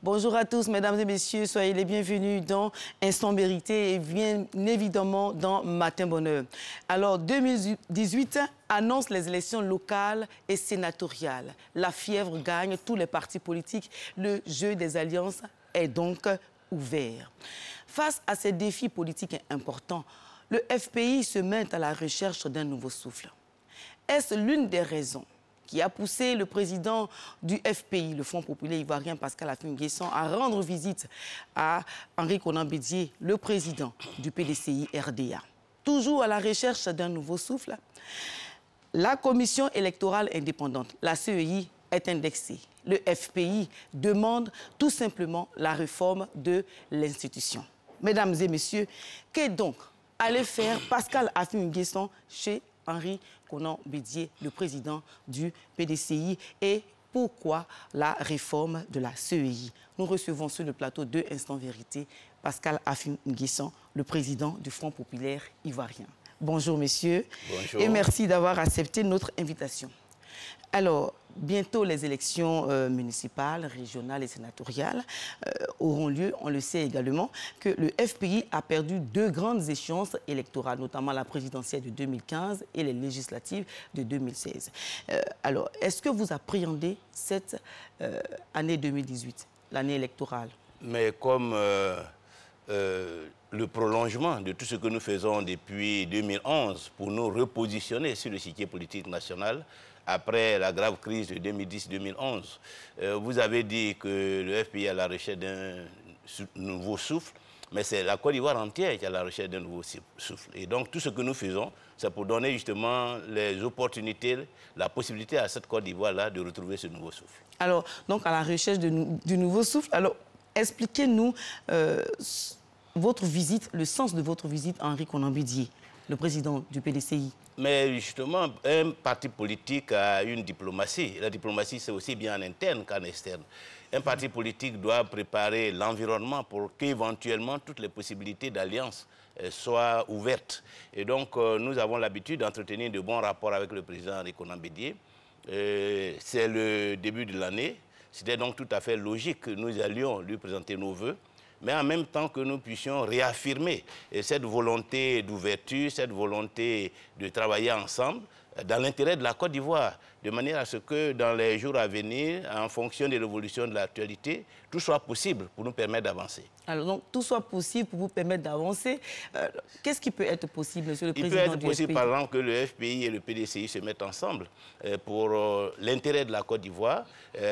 Bonjour à tous, mesdames et messieurs, soyez les bienvenus dans Instant Vérité et bien évidemment dans Matin Bonheur. Alors, 2018 annonce les élections locales et sénatoriales. La fièvre gagne tous les partis politiques. Le jeu des alliances est donc ouvert. Face à ces défis politiques importants, le FPI se met à la recherche d'un nouveau souffle. Est-ce l'une des raisons qui a poussé le président du FPI, le Front populaire ivoirien, Pascal Affi-N'Guessan, à rendre visite à Henri Konan Bédié, le président du PDCI RDA? Toujours à la recherche d'un nouveau souffle, la commission électorale indépendante, la CEI, est indexée. Le FPI demande tout simplement la réforme de l'institution. Mesdames et messieurs, qu'est donc allé faire Pascal Affi-N'Guessan chez Henri Konan Bédié, le président du PDCI, et pourquoi la réforme de la CEI? Nous recevons sur le plateau de Instant Vérité Pascal Affi-N'Guessan, le président du Front populaire ivoirien. Bonjour, messieurs. Bonjour. Et merci d'avoir accepté notre invitation. Alors, bientôt les élections municipales, régionales et sénatoriales auront lieu. On le sait également que le FPI a perdu deux grandes échéances électorales, notamment la présidentielle de 2015 et les législatives de 2016. Alors, est-ce que vous appréhendez cette année 2018, l'année électorale? Mais comme le prolongement de tout ce que nous faisons depuis 2011 pour nous repositionner sur le chiquier politique national, après la grave crise de 2010-2011, vous avez dit que le FPI est à la recherche d'un nouveau souffle, mais c'est la Côte d'Ivoire entière qui est à la recherche d'un nouveau souffle. Et donc tout ce que nous faisons, c'est pour donner justement les opportunités, la possibilité à cette Côte d'Ivoire-là de retrouver ce nouveau souffle. Alors, donc à la recherche du nouveau souffle, alors expliquez-nous votre visite, le sens de votre visite à Henri Konan Bédié, le président du PDCI. Mais justement, un parti politique a une diplomatie. La diplomatie, c'est aussi bien en interne qu'en externe. Un parti politique doit préparer l'environnement pour qu'éventuellement toutes les possibilités d'alliance soient ouvertes. Et donc, nous avons l'habitude d'entretenir de bons rapports avec le président Henri Konan Bédié. C'est le début de l'année. C'était donc tout à fait logique que nous allions lui présenter nos vœux, mais en même temps que nous puissions réaffirmer cette volonté d'ouverture, cette volonté de travailler ensemble dans l'intérêt de la Côte d'Ivoire, de manière à ce que dans les jours à venir, en fonction de l'évolution de l'actualité, tout soit possible pour nous permettre d'avancer. Alors donc, tout soit possible pour vous permettre d'avancer. Qu'est-ce qui peut être possible, monsieur le président du FPI? Il peut être possible, par exemple, que le FPI et le PDCI se mettent ensemble pour l'intérêt de la Côte d'Ivoire.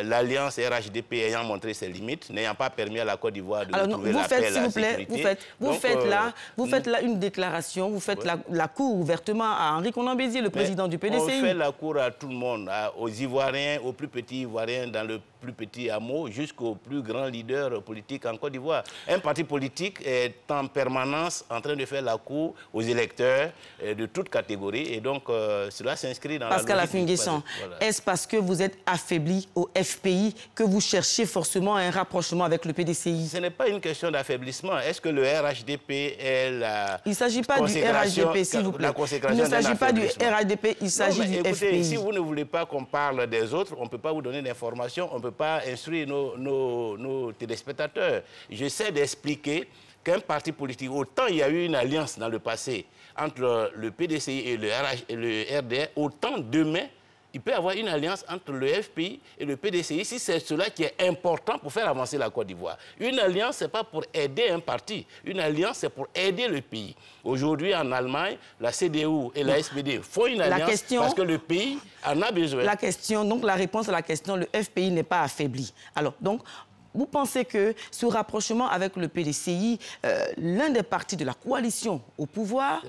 L'alliance RHDP ayant montré ses limites, n'ayant pas permis à la Côte d'Ivoire de retrouver la paix et la sécurité. Vous faites là une déclaration, vous faites la cour ouvertement à Henri Konan Bédié, le président du PDCI. On fait la cour à tout le monde, aux Ivoiriens, aux plus petits Ivoiriens dans le plus petit hameau, jusqu'aux plus grands leaders politiques en Côte d'Ivoire. Un parti politique est en permanence en train de faire la cour aux électeurs de toutes catégories, et donc cela s'inscrit dans Pascal Affi-N'Guessan, est-ce parce que vous êtes affaibli au FPI que vous cherchez forcément un rapprochement avec le PDCI? Ce n'est pas une question d'affaiblissement. Est-ce que le RHDP est la Il ne s'agit pas du RHDP, s'il vous plaît. Il ne s'agit pas du RHDP, il s'agit du FPI. Si vous ne voulez pas qu'on parle des autres, on ne peut pas vous donner d'informations, on ne peut pas instruire nos téléspectateurs. J'essaie d'expliquer qu'un parti politique, autant il y a eu une alliance dans le passé entre le PDCI et le RDA, autant demain, il peut y avoir une alliance entre le FPI et le PDCI si c'est cela qui est important pour faire avancer la Côte d'Ivoire. Une alliance, ce n'est pas pour aider un parti. Une alliance, c'est pour aider le pays. Aujourd'hui, en Allemagne, la CDU et la SPD font une alliance parce que le pays en a besoin. La réponse à la question, le FPI n'est pas affaibli. Alors, donc, vous pensez que ce rapprochement avec le PDCI, l'un des partis de la coalition au pouvoir,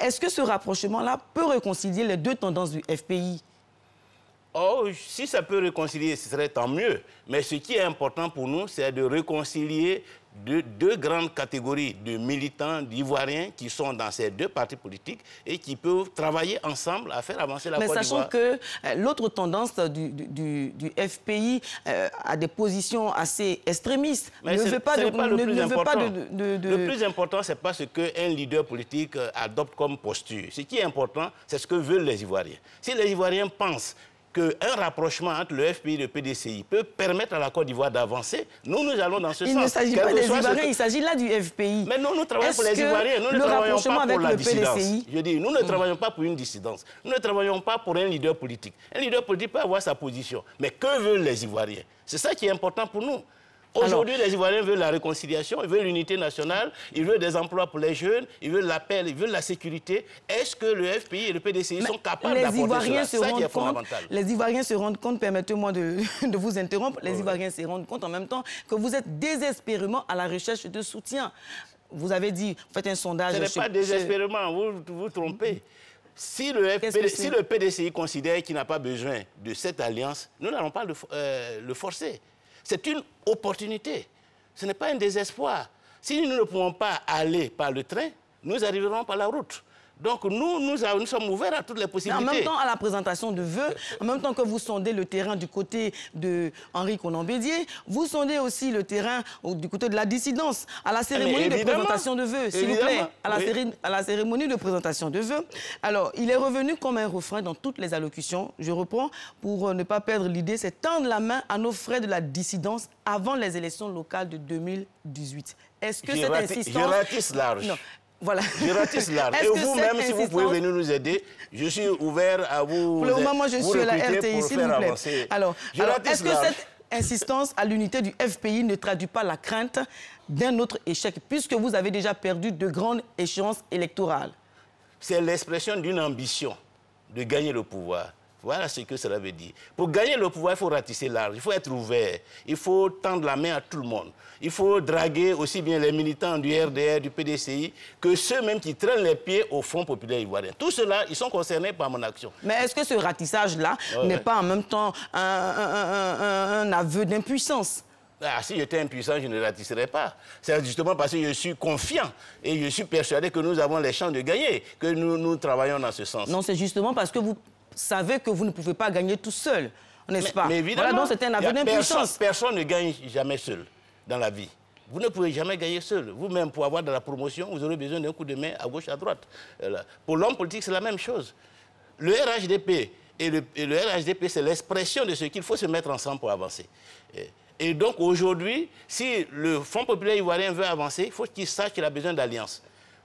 est-ce que ce rapprochement-là peut réconcilier les deux tendances du FPI? Oh, si ça peut réconcilier, ce serait tant mieux. Mais ce qui est important pour nous, c'est de réconcilier deux grandes catégories de militants, d'Ivoiriens qui sont dans ces deux partis politiques et qui peuvent travailler ensemble à faire avancer la Côte d'Ivoire. Mais sachant que l'autre tendance du FPI a des positions assez extrémistes. Le plus important, c'est pas ce qu'un leader politique adopte comme posture. Ce qui est important, c'est ce que veulent les Ivoiriens. Si les Ivoiriens pensent qu'un rapprochement entre le FPI et le PDCI peut permettre à la Côte d'Ivoire d'avancer, nous allons dans ce sens. Il ne s'agit pas des Ivoiriens, il s'agit là du FPI. Mais non, nous travaillons pour les Ivoiriens, nous ne travaillons pas pour la dissidence. PDCI... Je dis, nous ne travaillons pas pour une dissidence, nous ne travaillons pas pour un leader politique. Un leader politique peut avoir sa position, mais que veulent les Ivoiriens? C'est ça qui est important pour nous. Aujourd'hui, les Ivoiriens veulent la réconciliation, ils veulent l'unité nationale, ils veulent des emplois pour les jeunes, ils veulent la paix, ils veulent la sécurité. Est-ce que le FPI et le PDCI sont capables d'apporter cela? C'est ça qui est fondamental. Les Ivoiriens se rendent compte, permettez-moi de vous interrompre, les Ivoiriens se rendent compte en même temps que vous êtes désespérément à la recherche de soutien. Vous avez dit, vous faites un sondage... Ce n'est pas désespérément, vous vous trompez. Si le PDCI considère qu'il n'a pas besoin de cette alliance, nous n'allons pas le forcer. C'est une opportunité. Ce n'est pas un désespoir. Si nous ne pouvons pas aller par le train, nous arriverons par la route. Donc nous sommes ouverts à toutes les possibilités. Mais en même temps, à la présentation de vœux, en même temps que vous sondez le terrain du côté de Henri Konan Bédié, vous sondez aussi le terrain du côté de la dissidence. À la cérémonie de présentation de vœux, s'il vous plaît, à la cérémonie de présentation de vœux. Alors, il est revenu comme un refrain dans toutes les allocutions. Je reprends pour ne pas perdre l'idée, c'est tendre la main à nos frères de la dissidence avant les élections locales de 2018. Est-ce que cette insistance... Je ratisse large. Non. Voilà. Je ratisse large. Et vous-même, si vous pouvez venir nous aider, je suis ouvert à vous. Pour le moment, moi, je suis à la RTI, s'il vous plaît. Alors est-ce que cette insistance à l'unité du FPI ne traduit pas la crainte d'un autre échec, puisque vous avez déjà perdu de grandes échéances électorales? C'est l'expression d'une ambition de gagner le pouvoir. Voilà ce que cela veut dire. Pour gagner le pouvoir, il faut ratisser large, il faut être ouvert, il faut tendre la main à tout le monde. Il faut draguer aussi bien les militants du RDR, du PDCI, que ceux-mêmes qui traînent les pieds au Front populaire ivoirien. Tout cela, ils sont concernés par mon action. Mais est-ce que ce ratissage-là n'est pas en même temps un aveu d'impuissance? Ah, si j'étais impuissant, je ne ratisserais pas. C'est justement parce que je suis confiant et je suis persuadé que nous avons les chances de gagner, que nous travaillons dans ce sens. Non, c'est justement parce que vous savez que vous ne pouvez pas gagner tout seul, n'est-ce pas? Mais évidemment, voilà, donc c'est un aveu d'impuissance. Personne ne gagne jamais seul dans la vie. Vous ne pouvez jamais gagner seul. Vous-même, pour avoir de la promotion, vous aurez besoin d'un coup de main à gauche, à droite. Pour l'homme politique, c'est la même chose. Le RHDP et le RHDP, c'est l'expression de ce qu'il faut se mettre ensemble pour avancer. Et donc aujourd'hui, si le Front populaire ivoirien veut avancer, il faut qu'il sache qu'il a besoin d'alliance.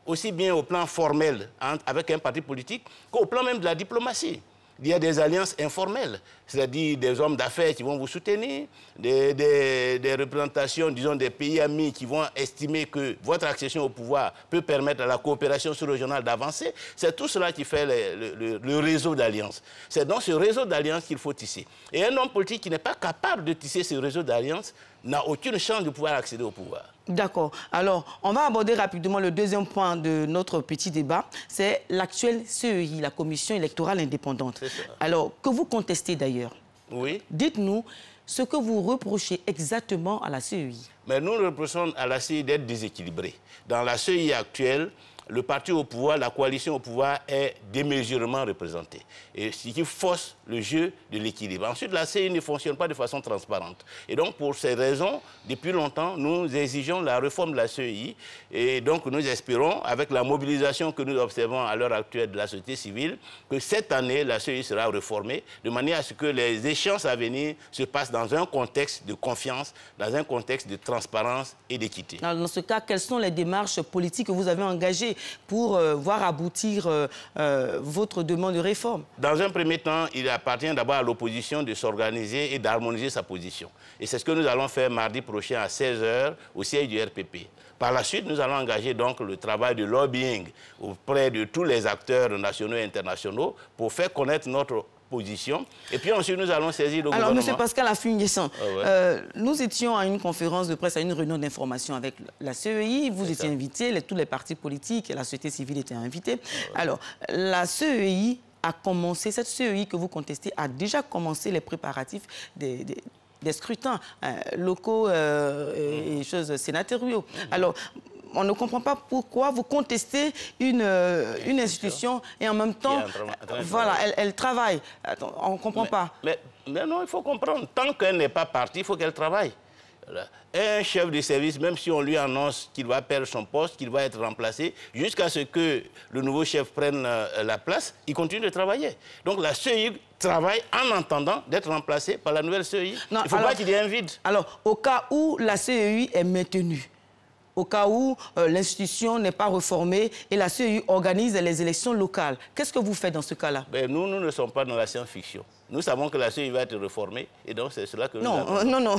Aussi bien au plan formel avec un parti politique qu'au plan même de la diplomatie. Il y a des alliances informelles, c'est-à-dire des hommes d'affaires qui vont vous soutenir, des représentations, disons, des pays amis qui vont estimer que votre accession au pouvoir peut permettre à la coopération sous-régionale d'avancer. C'est tout cela qui fait le réseau d'alliances. C'est dans ce réseau d'alliances qu'il faut tisser. Et un homme politique qui n'est pas capable de tisser ce réseau d'alliances n'a aucune chance de pouvoir accéder au pouvoir. D'accord. Alors, on va aborder rapidement le deuxième point de notre petit débat. C'est l'actuelle CEI, la Commission électorale indépendante. Alors, que vous contestez d'ailleurs. Oui. Dites-nous ce que vous reprochez exactement à la CEI. Mais nous reprochons à la CEI d'être déséquilibrée. Dans la CEI actuelle, le parti au pouvoir, la coalition au pouvoir est démesurément représentée. Et ce qui force le jeu de l'équilibre. Ensuite, la CEI ne fonctionne pas de façon transparente. Et donc, pour ces raisons, depuis longtemps, nous exigeons la réforme de la CEI. Et donc, nous espérons, avec la mobilisation que nous observons à l'heure actuelle de la société civile, que cette année, la CEI sera réformée, de manière à ce que les échéances à venir se passent dans un contexte de confiance, dans un contexte de transparence et d'équité. Dans ce cas, quelles sont les démarches politiques que vous avez engagées pour voir aboutir votre demande de réforme? Dans un premier temps, il appartient d'abord à l'opposition de s'organiser et d'harmoniser sa position. Et c'est ce que nous allons faire mardi prochain à 16h au siège du RPP. Par la suite, nous allons engager donc le travail de lobbying auprès de tous les acteurs nationaux et internationaux pour faire connaître notre position. Et puis ensuite, nous allons saisir le gouvernement. Alors, M. Pascal Affi-N'Guessan, nous étions à une conférence de presse, à une réunion d'information avec la CEI. Vous étiez invité, tous les partis politiques et la société civile étaient invités. Alors, la CEI a commencé, cette CEI que vous contestez, a déjà commencé les préparatifs des scrutins locaux et choses sénatoriaux. Alors, on ne comprend pas pourquoi vous contestez une institution et en même temps, voilà, elle travaille. Attends, on ne comprend pas. Mais non, il faut comprendre. Tant qu'elle n'est pas partie, il faut qu'elle travaille. Voilà. Un chef de service, même si on lui annonce qu'il va perdre son poste, qu'il va être remplacé, jusqu'à ce que le nouveau chef prenne la place, il continue de travailler. Donc la CEI travaille en attendant d'être remplacé par la nouvelle CEI. Non, il ne faut pas qu'il y ait un vide. Alors, au cas où la CEI est maintenue, au cas où l'institution n'est pas réformée et la CEI organise les élections locales, qu'est-ce que vous faites dans ce cas-là? Nous ne sommes pas dans la science-fiction. Nous savons que la CEI va être réformée et donc c'est cela que nous avons... Non.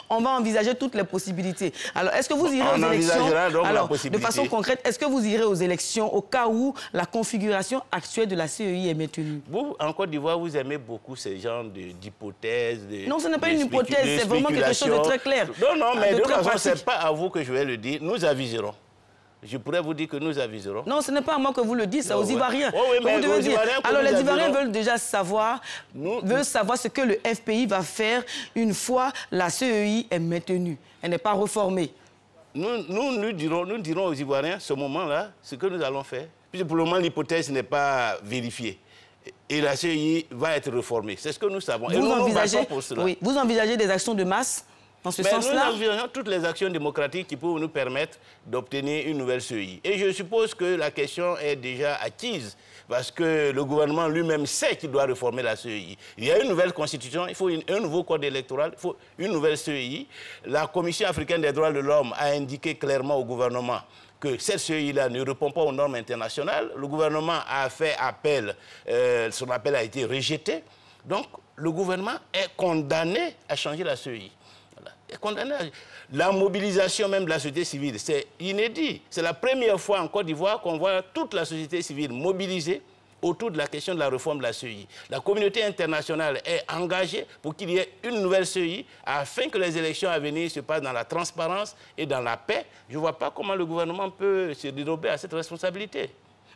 On va envisager toutes les possibilités. Alors, est-ce que vous irez aux élections? Donc alors, de façon concrète, est-ce que vous irez aux élections au cas où la configuration actuelle de la CEI est maintenue? Vous, en Côte d'Ivoire, vous aimez beaucoup ces genres d'hypothèses. Non, ce n'est pas une hypothèse, c'est vraiment quelque chose de très clair. Non, mais de toute façon, ce n'est pas à vous que je vais le dire. Nous aviserons. Je pourrais vous dire que nous aviserons. Non, ce n'est pas à moi que vous le dites, c'est aux Ivoiriens. Oui, mais vous devez dire. Alors, les Ivoiriens veulent déjà savoir, savoir ce que le FPI va faire une fois la CEI est maintenue. Elle n'est pas réformée. Nous dirons aux Ivoiriens, ce moment-là, ce que nous allons faire. Puisque pour le moment, l'hypothèse n'est pas vérifiée. Et la CEI va être réformée. C'est ce que nous savons. Et nous envisagez, pour cela. Oui, vous envisagez des actions de masse dans ce Nous sens-là? envisageons toutes les actions démocratiques qui peuvent nous permettre d'obtenir une nouvelle CEI. Et je suppose que la question est déjà acquise, parce que le gouvernement lui-même sait qu'il doit réformer la CEI. Il y a une nouvelle constitution, il faut un nouveau code électoral, il faut une nouvelle CEI. La Commission africaine des droits de l'homme a indiqué clairement au gouvernement que cette CEI-là ne répond pas aux normes internationales. Le gouvernement a fait appel, son appel a été rejeté. Donc, le gouvernement est condamné à changer la CEI. Condamné. La mobilisation même de la société civile, c'est inédit. C'est la première fois en Côte d'Ivoire qu'on voit toute la société civile mobilisée autour de la question de la réforme de la CEI. La communauté internationale est engagée pour qu'il y ait une nouvelle CEI afin que les élections à venir se passent dans la transparence et dans la paix. Je ne vois pas comment le gouvernement peut se dérober à cette responsabilité.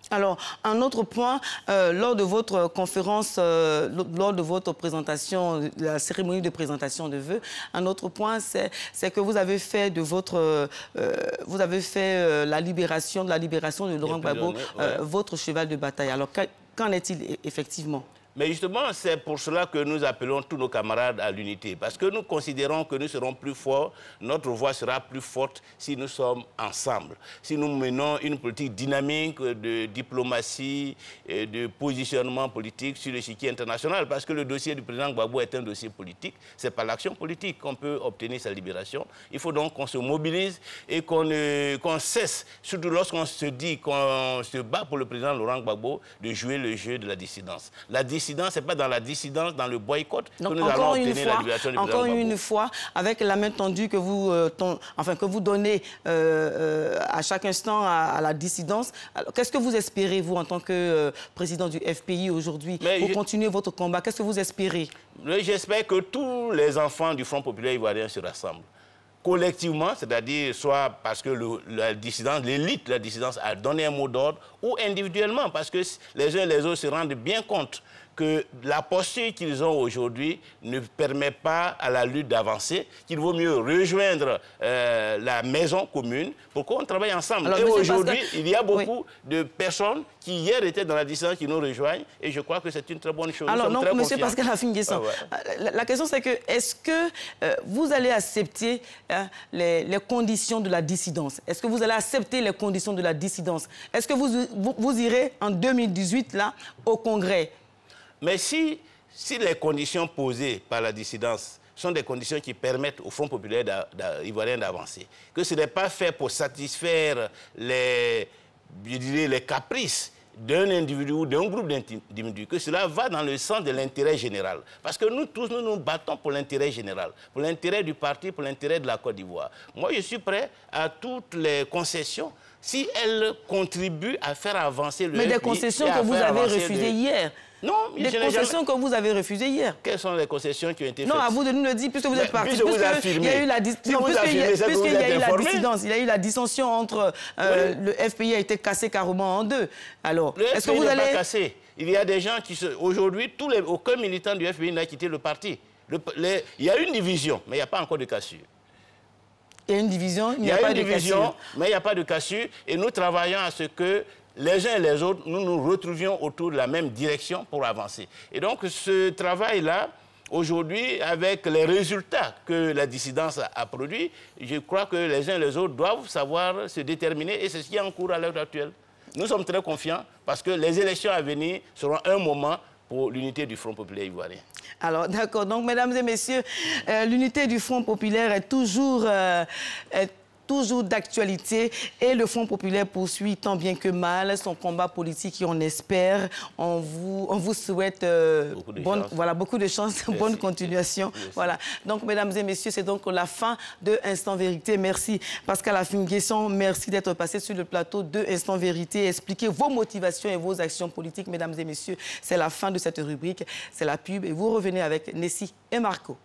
Alors, un autre point, lors de votre conférence, lors de votre présentation, la cérémonie de présentation de vœux, un autre point, c'est que vous avez fait de votre, la libération de Laurent Gbagbo, votre cheval de bataille. Alors, qu'en est-il effectivement? Mais justement, c'est pour cela que nous appelons tous nos camarades à l'unité. Parce que nous considérons que nous serons plus forts, notre voix sera plus forte si nous sommes ensemble. Si nous menons une politique dynamique de diplomatie et de positionnement politique sur l'échiquier international. Parce que le dossier du président Gbagbo est un dossier politique. C'est par l'action politique qu'on peut obtenir sa libération. Il faut donc qu'on se mobilise et qu'on cesse, surtout lorsqu'on se dit qu'on se bat pour le président Laurent Gbagbo, de jouer le jeu de la dissidence. La dissidence, ce n'est pas dans la dissidence, dans le boycott que nous allons obtenir la libération du président Gbagbo. Encore une fois, avec la main tendue que vous donnez à chaque instant à la dissidence, qu'est-ce que vous espérez, vous, en tant que président du FPI aujourd'hui, pour continuer votre combat? Qu'est-ce que vous espérez? J'espère que tous les enfants du Front populaire ivoirien se rassemblent. Collectivement, c'est-à-dire soit parce que la dissidence, l'élite de la dissidence a donné un mot d'ordre, ou individuellement, parce que les uns et les autres se rendent bien compte que la posture qu'ils ont aujourd'hui ne permet pas à la lutte d'avancer, qu'il vaut mieux rejoindre la maison commune pour qu'on travaille ensemble. Alors, et aujourd'hui, il y a beaucoup de personnes qui hier étaient dans la dissidence qui nous rejoignent et je crois que c'est une très bonne chose. Alors non, monsieur Pascal Afingui-Guessan, la question c'est que est-ce que vous allez accepter les conditions de la dissidence? Est-ce que vous allez accepter les conditions de la dissidence? Est-ce que vous irez en 2018 là au Congrès? Mais si les conditions posées par la dissidence sont des conditions qui permettent au Front populaire ivoirien d'avancer, que ce n'est pas fait pour satisfaire les caprices d'un individu ou d'un groupe d'individus, que cela va dans le sens de l'intérêt général. Parce que nous tous, nous nous battons pour l'intérêt général, pour l'intérêt du parti, pour l'intérêt de la Côte d'Ivoire. Moi, je suis prêt à toutes les concessions si elles contribuent à faire avancer le Mais des concessions que vous avez refusées hier. Non, des concessions que vous avez refusées hier. Quelles sont les concessions qui ont été faites? Non, à vous de nous le dire, puisque vous êtes parti. Puisqu'il y a eu la dissidence, il y a eu la dissension entre le FPI a été cassé carrément en deux. Alors, est-ce que vous allez... pas cassé. Il y a des gens qui... Aujourd'hui, aucun militant du FPI n'a quitté le parti. Il y a une division, mais il n'y a pas encore de cassure. Il y a une division, il n'y a pas de cassure. Mais il n'y a pas de cassure. Et nous travaillons à ce que les uns et les autres, nous nous retrouvions autour de la même direction pour avancer. Et donc, ce travail-là, Aujourd'hui, avec les résultats que la dissidence a produits, je crois que les uns et les autres doivent savoir se déterminer et c'est ce qui est en cours à l'heure actuelle. Nous sommes très confiants parce que les élections à venir seront un moment pour l'unité du Front populaire ivoirien. Alors, d'accord. Donc, mesdames et messieurs, l'unité du Front populaire est toujours d'actualité et le Front populaire poursuit tant bien que mal son combat politique et on espère, on vous souhaite beaucoup de chance, bonne continuation. Merci. Voilà. Donc, mesdames et messieurs, c'est donc la fin de Instant Vérité. Merci Pascal Afingui-Nguesson, merci d'être passé sur le plateau de Instant Vérité. Expliquez vos motivations et vos actions politiques, mesdames et messieurs. C'est la fin de cette rubrique, c'est la pub et vous revenez avec Nessie et Marco.